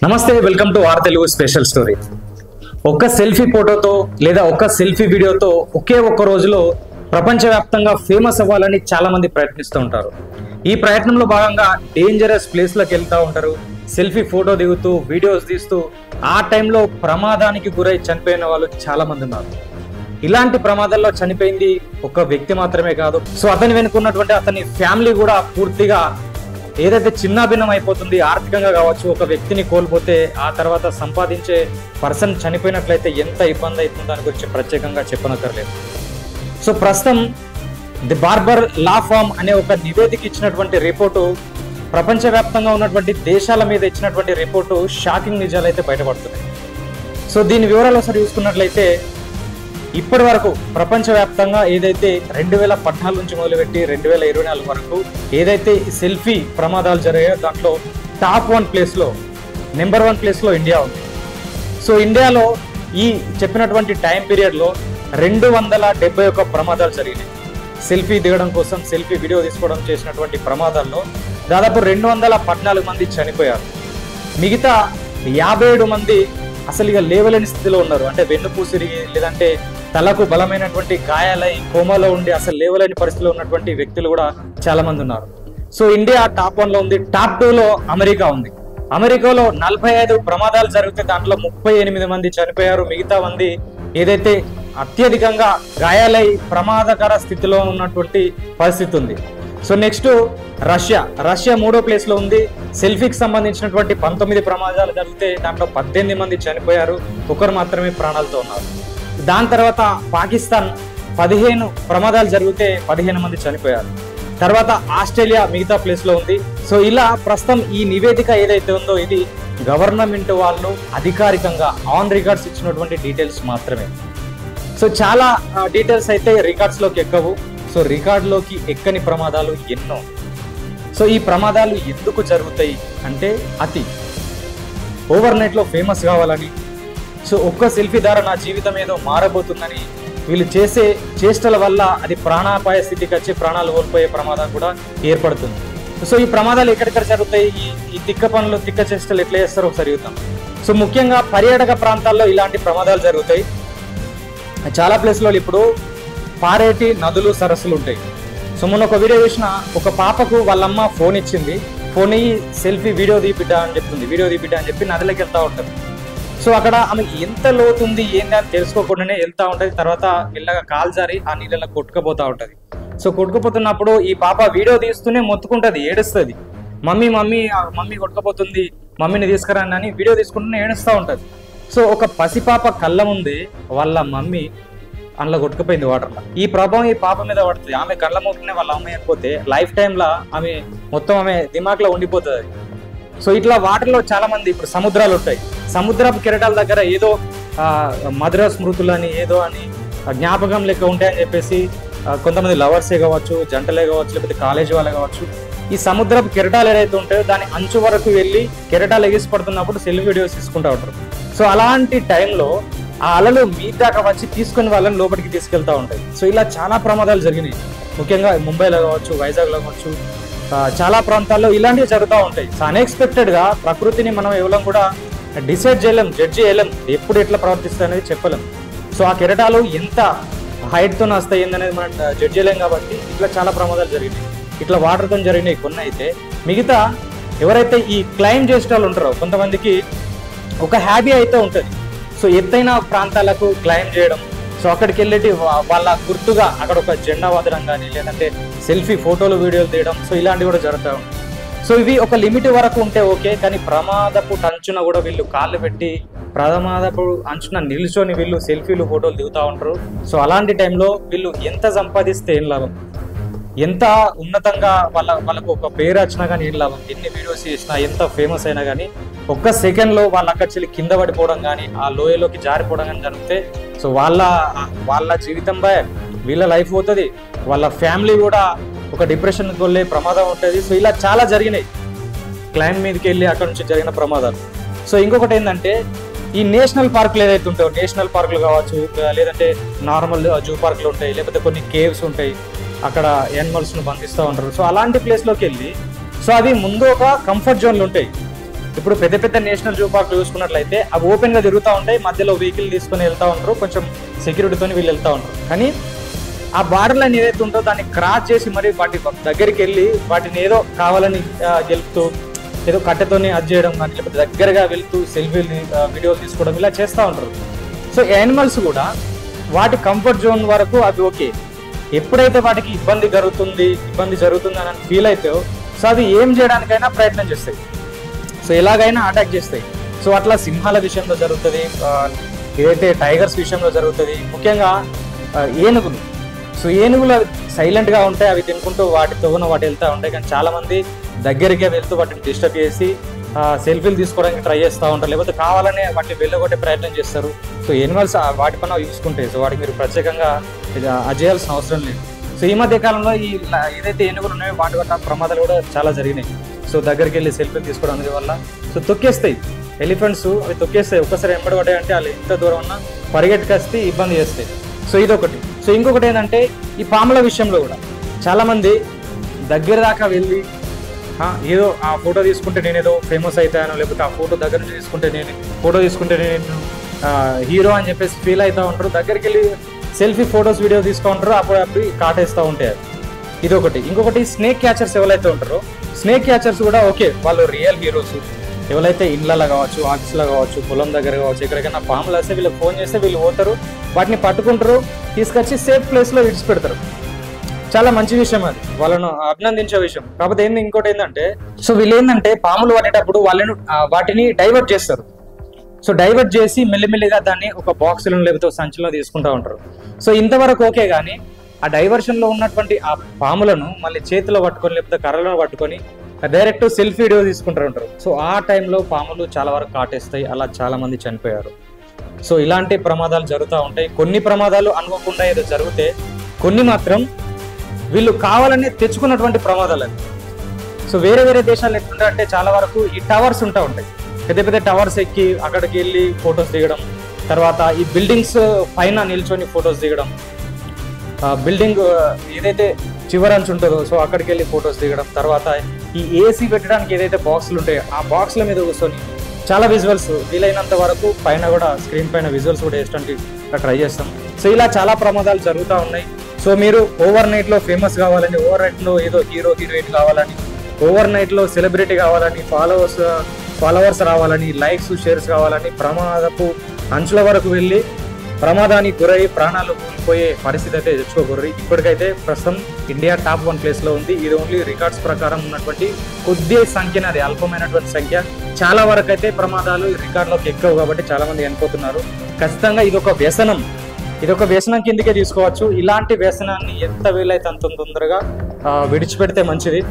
నమస్తే, welcome to our Telugu special story. ఒక్క selfie ఫోటోతో లేదా ఒక్క సెల్ఫీ వీడియోతో ఒకే ఒక్క రోజులో ప్రపంచవ్యాప్తంగా ఫేమస్ అవ్వాలని చాలా మంది ప్రయత్నిస్తూ ఉంటారు. ఈ ప్రయత్నంలో భాగంగా డేంజరస్ ప్లేస్లకు వెళ్తూ ఉంటారు. సెల్ఫీ ఫోటో దిగుతూ వీడియోస్ తీస్తూ ఆ టైంలో ప్రమాదానికి గురై చనిపోయిన వాళ్ళు చాలా మంది ఉన్నారు. ఇలాంటి ప్రమాదాల్లో చనిపోయింది ఒక వ్యక్తి మాత్రమే కాదు, సో అతని వెనుకున్నటువంటి అతని ఫ్యామిలీ కూడా పూర్తిగా ఏదైతే చిన్నాభిన్నం అయిపోతుంది. ఆర్థికంగా కావచ్చు, ఒక వ్యక్తిని కోల్పోతే ఆ తర్వాత సంపాదించే పర్సన్ చనిపోయినట్లయితే ఎంత ఇబ్బంది అవుతుందో దాని గురించి ప్రత్యేకంగా చెప్పనక్కర్లేదు. సో ప్రస్తుతం ది బార్బర్ లా ఫార్మ్ అనే ఒక నివేదిక ఇచ్చినటువంటి రిపోర్టు, ప్రపంచవ్యాప్తంగా ఉన్నటువంటి దేశాల మీద ఇచ్చినటువంటి రిపోర్టు షాకింగ్ నిజాలు అయితే బయటపడుతున్నాయి. సో దీని వివరాలు ఒకసారి చూసుకున్నట్లయితే ఇప్పటి వరకు ప్రపంచవ్యాప్తంగా ఏదైతే 2014 నుంచి మొదలుపెట్టి 2024 వరకు ఏదైతే సెల్ఫీ ప్రమాదాలు జరిగాయో దాంట్లో టాప్ 1 ప్లేస్లో, నెంబర్ 1 ప్లేస్లో ఇండియా ఉంది. సో ఇండియాలో ఈ చెప్పినటువంటి టైం పీరియడ్లో 271 ప్రమాదాలు జరిగినాయి. సెల్ఫీ దిగడం కోసం, సెల్ఫీ వీడియో తీసుకోవడం చేసినటువంటి ప్రమాదాల్లో దాదాపు 214 మంది చనిపోయారు. మిగతా 57 మంది అసలు ఇక లేవలేని స్థితిలో ఉన్నారు. అంటే వెన్నుపూసిరిగి లేదంటే తలకు బలమైనటువంటి గాయాలై కోమాలో ఉండి అసలు లేవలేని పరిస్థితిలో ఉన్నటువంటి వ్యక్తులు కూడా చాలా మంది ఉన్నారు. సో ఇండియా టాప్ 1లో ఉంది. టాప్ 2లో అమెరికా ఉంది. అమెరికాలో 45 ప్రమాదాలు జరిగితే దాంట్లో 38 మంది చనిపోయారు. మిగతా మంది ఏదైతే అత్యధికంగా గాయాలై ప్రమాదకర స్థితిలో ఉన్నటువంటి పరిస్థితి ఉంది. సో నెక్స్ట్ రష్యా 3వ ప్లేస్లో ఉంది. సెల్ఫీకి సంబంధించినటువంటి 19 ప్రమాదాలు జరిగితే దాంట్లో 18 మంది చనిపోయారు, ఒకరు మాత్రమే ప్రాణాలతో ఉన్నారు. దాని తర్వాత పాకిస్తాన్ 15 ప్రమాదాలు జరిగితే 15 మంది చనిపోయారు. తర్వాత ఆస్ట్రేలియా మిగతా ప్లేస్లో ఉంది. సో ఇలా ప్రస్తుతం ఈ నివేదిక ఏదైతే ఉందో ఇది గవర్నమెంట్ వాళ్ళు అధికారికంగా ఆన్ రికార్డ్స్ ఇచ్చినటువంటి డీటెయిల్స్ మాత్రమే. సో చాలా డీటెయిల్స్ అయితే రికార్డ్స్లోకి ఎక్కవు. సో రికార్డులోకి ఎక్కని ప్రమాదాలు ఎన్నో. సో ఈ ప్రమాదాలు ఎందుకు జరుగుతాయి అంటే ఓవర్ నైట్లో ఫేమస్ కావాలని, సో ఒక్క సెల్ఫీ ద్వారా నా జీవితం ఏదో మారబోతుందని వీళ్ళు చేసే చేష్టల వల్ల అది ప్రాణాపాయ స్థితికి వచ్చి ప్రాణాలు కోల్పోయే ప్రమాదం కూడా ఏర్పడుతుంది. సో ఈ ప్రమాదాలు ఎక్కడెక్కడ జరుగుతాయి, ఈ తిక్క పనులు, తిక్క చేష్టలు ఎట్లా చేస్తారో ఒకసారి చూద్దాం. సో ముఖ్యంగా పర్యాటక ప్రాంతాల్లో ఇలాంటి ప్రమాదాలు జరుగుతాయి. చాలా ప్లేస్లో ఇప్పుడు పారేటి నదులు, సరస్సులు ఉంటాయి. సో మొన్న ఒక వీడియో చూసిన, ఒక పాపకు వాళ్ళమ్మ ఫోన్ ఇచ్చింది. ఫోన్ అయ్యి సెల్ఫీ వీడియో తీపిడ్డా అని చెప్పి నదిలోకి వెళ్తూ ఉంటుంది. సో అక్కడ ఆమె ఎంత లోతుంది ఏంటి అని తెలుసుకోకుండానే వెళ్తూ ఉంటుంది. తర్వాత మెల్లగా కాలు జారి ఆ నీళ్ళలో కొట్టుకుపోతూ ఉంటుంది. సో కొట్టుకుపోతున్నప్పుడు ఈ పాప వీడియో తీస్తూనే మొత్తుకుంటుంది, ఏడుస్తుంది. మమ్మీ కొట్టుకుపోతుంది, మమ్మీని తీసుకురాని అని వీడియో తీసుకుంటూనే ఏడుస్తూ ఉంటుంది. సో ఒక పసిపాప కళ్ళ ముందే వాళ్ళ మమ్మీ అందులో కొట్టుకుపోయింది వాటర్లో. ఈ ప్రభావం ఈ పాప మీద పడుతుంది. ఆమె కళ్ళ మొక్కనే వాళ్ళ అమ్మాయి అయిపోతే లైఫ్ టైంలో ఆమె దిమాగ్లో ఉండిపోతుంది. సో ఇట్లా వాటర్లో చాలా మంది, ఇప్పుడు సముద్రాలు ఉంటాయి, సముద్రపు కెరటాల దగ్గర ఏదో మధుర స్మృతులు అని ఏదో అని జ్ఞాపకం లెక్క ఉంటాయని చెప్పేసి కొంతమంది లవర్సే కావచ్చు, జంటలే కావచ్చు, లేకపోతే కాలేజీ వాళ్ళే కావచ్చు, ఈ సముద్రపు కెరటాలు ఏదైతే ఉంటాయో దాని అంచు వరకు వెళ్ళి కెరటాలు ఎగిసి పడుతున్నప్పుడు సెల్ఫీ వీడియోస్ తీసుకుంటూ ఉంటారు. సో అలాంటి టైంలో ఆ అలలు మీ దాకా వచ్చి తీసుకుని వాళ్ళని లోపలికి తీసుకెళ్తూ ఉంటాయి. సో ఇలా చాలా ప్రమాదాలు జరిగినాయి. ముఖ్యంగా ముంబైలో కావచ్చు, వైజాగ్లో కావచ్చు, చాలా ప్రాంతాల్లో ఇలాంటివి జరుగుతూ ఉంటాయి. సో అన్ఎక్స్పెక్టెడ్గా ప్రకృతిని మనం ఎవరం కూడా డిసైడ్ చేయలేం, జడ్జి చేయలేం, ఎప్పుడు ఎట్లా ప్రవర్తిస్తాయి అనేది చెప్పలేం. సో ఆ కెరటాలు ఎంత హైట్తో వస్తాయి అనేది మనం జడ్జి చేయలేం. కాబట్టి ఇట్లా చాలా ప్రమాదాలు జరిగినాయి. ఇట్లా వాటర్తో జరిగినాయి కొన్ని. అయితే మిగతా ఎవరైతే ఈ క్లైమ్ చేసే వాళ్ళు ఉంటారో కొంతమందికి ఒక హ్యాబీ అయితే ఉంటుంది. సో ఎత్తైన ప్రాంతాలకు క్లైమ్ చేయడం, సో అక్కడికి వెళ్ళేటి వాళ్ళ గుర్తుగా అక్కడ ఒక జెండా వదలడం కానీ, లేదంటే సెల్ఫీ ఫోటోలు వీడియోలు తీయడం, సో ఇలాంటివి కూడా జరుగుతూ ఉంటాయి. సో ఇవి ఒక లిమిట్ వరకు ఉంటే ఓకే, కానీ ప్రమాదపు అంచున కూడా వీళ్ళు కాళ్ళు పెట్టి ప్రమాదపు అంచున నిల్చొని వీళ్ళు సెల్ఫీలు ఫోటోలు దిగుతూ ఉంటారు. సో అలాంటి టైంలో వీళ్ళు ఎంత సంపాదిస్తే ఏం లాభం, ఎంత ఉన్నతంగా వాళ్ళకు ఒక పేరు వచ్చినా కానీ ఏం లాభం, ఎన్ని వీడియోస్ చేసినా, ఎంత ఫేమస్ అయినా కానీ ఒక్క సెకండ్లో వాళ్ళు అక్కడి కింద పడిపోవడం కానీ, ఆ లోయలోకి జారిపోవడం కానీ జరిగితే సో వాళ్ళ జీవితం వీళ్ళ లైఫ్ పోతుంది, వాళ్ళ ఫ్యామిలీ కూడా ఒక డిప్రెషన్కి వెళ్ళే ప్రమాదం ఉంటుంది. సో ఇలా చాలా జరిగినాయి క్లైమ్ మీదకి వెళ్ళి అక్కడ నుంచి జరిగిన ప్రమాదాలు. సో ఇంకొకటి ఏంటంటే ఈ నేషనల్ పార్కులు ఏదైతే ఉంటాయో, నేషనల్ పార్కులు కావచ్చు, లేదంటే నార్మల్ జూ పార్కులు ఉంటాయి, లేకపోతే కొన్ని కేవ్స్ ఉంటాయి, అక్కడ యానిమల్స్ను బంధిస్తూ ఉంటారు. సో అలాంటి ప్లేస్లోకి వెళ్ళి సో అవి ముందు ఒక కంఫర్ట్ జోన్లు ఉంటాయి. ఇప్పుడు పెద్ద పెద్ద నేషనల్ జూ పార్క్లు చూసుకున్నట్లయితే అవి ఓపెన్గా తిరుగుతూ ఉంటాయి, మధ్యలో వెహికల్ తీసుకొని వెళ్తూ ఉంటారు, కొంచెం సెక్యూరిటీతో వీళ్ళు వెళ్తూ ఉంటారు. కానీ ఆ బార్డర్ లైన్ ఏదైతే ఉంటుందో దాన్ని క్రాస్ చేసి మరి వాటి దగ్గరికి వెళ్ళి వాటిని ఏదో కావాలని గెలుపుతూ ఏదో కట్టెతోని అది చేయడం కానీ, లేకపోతే దగ్గరగా వెళ్తూ సెల్ఫీలు వీడియోలు తీసుకోవడం ఇలా చేస్తూ ఉంటారు. సో యానిమల్స్ కూడా వాటి కంఫర్ట్ జోన్ వరకు అవి ఓకే. ఎప్పుడైతే వాటికి ఇబ్బంది జరుగుతుంది అని ఫీల్ అయితే సో అది ఏం చేయడానికైనా ప్రయత్నం చేస్తాయి, సో ఎలాగైనా అటాక్ చేస్తాయి. సో అట్లా సింహాల విషయంలో జరుగుతుంది, ఏదైతే టైగర్స్ విషయంలో జరుగుతుంది, ముఖ్యంగా ఏనుగులు. సో ఏనుగులు సైలెంట్గా ఉంటాయి, అవి తినుకుంటూ వాటితో వాటి వెళ్తూ ఉంటాయి. కానీ చాలామంది దగ్గరికే వెళ్తూ వాటిని డిస్టర్బ్ చేసి సెల్ఫీలు తీసుకోవడానికి ట్రై చేస్తూ ఉంటారు, లేకపోతే కావాలనే వాటిని వెళ్ళగొట్టే ప్రయత్నం చేస్తారు. సో యానిమల్స్ వాటి పైన చూసుకుంటాయి, సో వాటికి మీరు ప్రత్యేకంగా చేయాల్సిన అవసరం లేదు. సో ఈ మధ్య కాలంలో ఏదైతే ఏనుగులు ఉన్నాయో వాటి వల్ల ప్రమాదాలు కూడా చాలా జరిగినాయి. సో దగ్గరికి వెళ్ళి సెల్ఫీలు తీసుకోవడం వల్ల సో తొక్కేస్తాయి ఎలిఫెంట్స్, అవి తొక్కేస్తాయి. ఒక్కసారి ఎంబడి అంటే వాళ్ళు ఎంత దూరం ఉన్నా పరిగెట్టుకొస్తే ఇబ్బంది చేస్తాయి. సో ఇదొకటి. సో ఇంకొకటి ఏంటంటే ఈ పాముల విషయంలో కూడా చాలామంది దగ్గర దాకా వెళ్ళి ఏదో ఆ ఫోటో తీసుకుంటే నేను ఏదో ఫేమస్ అవుతాను, లేకపోతే ఆ ఫోటో దగ్గర నుంచి ఫోటో తీసుకుంటే నేను హీరో అని చెప్పేసి ఫీల్ అవుతూ ఉంటారు. దగ్గరికి వెళ్ళి సెల్ఫీ ఫొటోస్ వీడియో తీసుకుంటారు, అప్పుడు కాటేస్తూ ఉంటాయి. ఇదొకటి. ఇంకొకటి స్నేక్ క్యాచర్స్ ఎవరైతే ఉంటారో స్నేక్ క్యాచర్స్ కూడా ఓకే, వాళ్ళు రియల్ హీరోస్. ఎవరైతే ఇళ్ళలో కావచ్చు, ఆఫీస్లో కావచ్చు, పొలం దగ్గర కావచ్చు, ఎక్కడికైనా పాములు వస్తే వీళ్ళకి ఫోన్ చేస్తే వీళ్ళు పోతారు, వాటిని పట్టుకుంటారు, తీసుకొచ్చి సేఫ్ ప్లేస్లో విడిచిపెడతారు. చాలా మంచి విషయం, అది వాళ్ళను అభినందించే విషయం. కాకపోతే ఇంకోటి ఏంటంటే సో వీళ్ళు ఏంటంటే పాములు పట్టేటప్పుడు వాటిని డైవర్ట్ చేస్తారు. సో డైవర్ట్ చేసి మెల్లిమెల్లిగా దాన్ని ఒక బాక్స్లో లేకపోతే సంచిలో తీసుకుంటూ ఉంటారు. సో ఇంతవరకు ఓకే, కానీ ఆ డైవర్షన్లో ఉన్నటువంటి ఆ పాములను మళ్ళీ చేతిలో పట్టుకొని లేకపోతే కర్రలను పట్టుకొని డైరెక్ట్ సెల్ఫీ వీడియో తీసుకుంటూ ఉంటారు. సో ఆ టైంలో పాములు చాలా వరకు కాటేస్తాయి, అలా చాలా మంది చనిపోయారు. సో ఇలాంటి ప్రమాదాలు జరుగుతూ ఉంటాయి. కొన్ని ప్రమాదాలు అనుకోకుండా ఏదో జరిగితే, కొన్ని మాత్రం వీళ్ళు కావాలని తెచ్చుకున్నటువంటి ప్రమాదాలు అవి. సో వేరే వేరే దేశాలు ఎట్లుంటాయంటే చాలా వరకు ఈ టవర్స్ ఉంటాయి, పెద్ద పెద్ద టవర్స్ ఎక్కి అక్కడికి వెళ్ళి ఫొటోస్ దిగడం, తర్వాత ఈ బిల్డింగ్స్ పైన నిల్చొని ఫొటోస్ దిగడం, బిల్డింగ్ ఏదైతే చివరంచు ఉంటుందో సో అక్కడికి వెళ్ళి ఫొటోస్ దిగడం, తర్వాత ఈ ఏసీ పెట్టడానికి ఏదైతే బాక్సులు ఉంటాయో ఆ బాక్స్ల మీద కూర్చొని చాలా విజువల్స్ వీలైనంత వరకు పైన కూడా స్క్రీన్ పైన విజువల్స్ కూడా వేయడానికి ట్రై చేస్తాం. సో ఇలా చాలా ప్రమాదాలు జరుగుతూ ఉన్నాయి. సో మీరు ఓవర్ నైట్లో ఫేమస్ కావాలని, ఓవర్ నైట్లో ఏదో హీరోయిన్ కావాలని, ఓవర్ నైట్లో సెలబ్రిటీ కావాలని, ఫాలోవర్స్ రావాలని, లైక్స్ షేర్స్ కావాలని ప్రమాదపు అంచుల వరకు వెళ్ళి ప్రమాదానికి గురై ప్రాణాలు కోల్పోయే పరిస్థితి అయితే తెచ్చుకోకూడదు. ఇప్పటికైతే ప్రస్తుతం ఇండియా టాప్ 1 ప్లేస్లో ఉంది. ఇది ఓన్లీ రికార్డ్స్ ప్రకారం ఉన్నటువంటి కొద్ది సంఖ్యనే, అది అల్పమైనటువంటి సంఖ్య. చాలా వరకు అయితే ప్రమాదాలు రికార్డులోకి ఎక్కువ కాబట్టి చాలా మంది చనిపోతున్నారు. ఖచ్చితంగా ఇదొక వ్యసనం కిందకే తీసుకోవచ్చు. ఇలాంటి వ్యసనాన్ని ఎంత వీలైతే అంత తొందరగా విడిచిపెడితే మంచిది.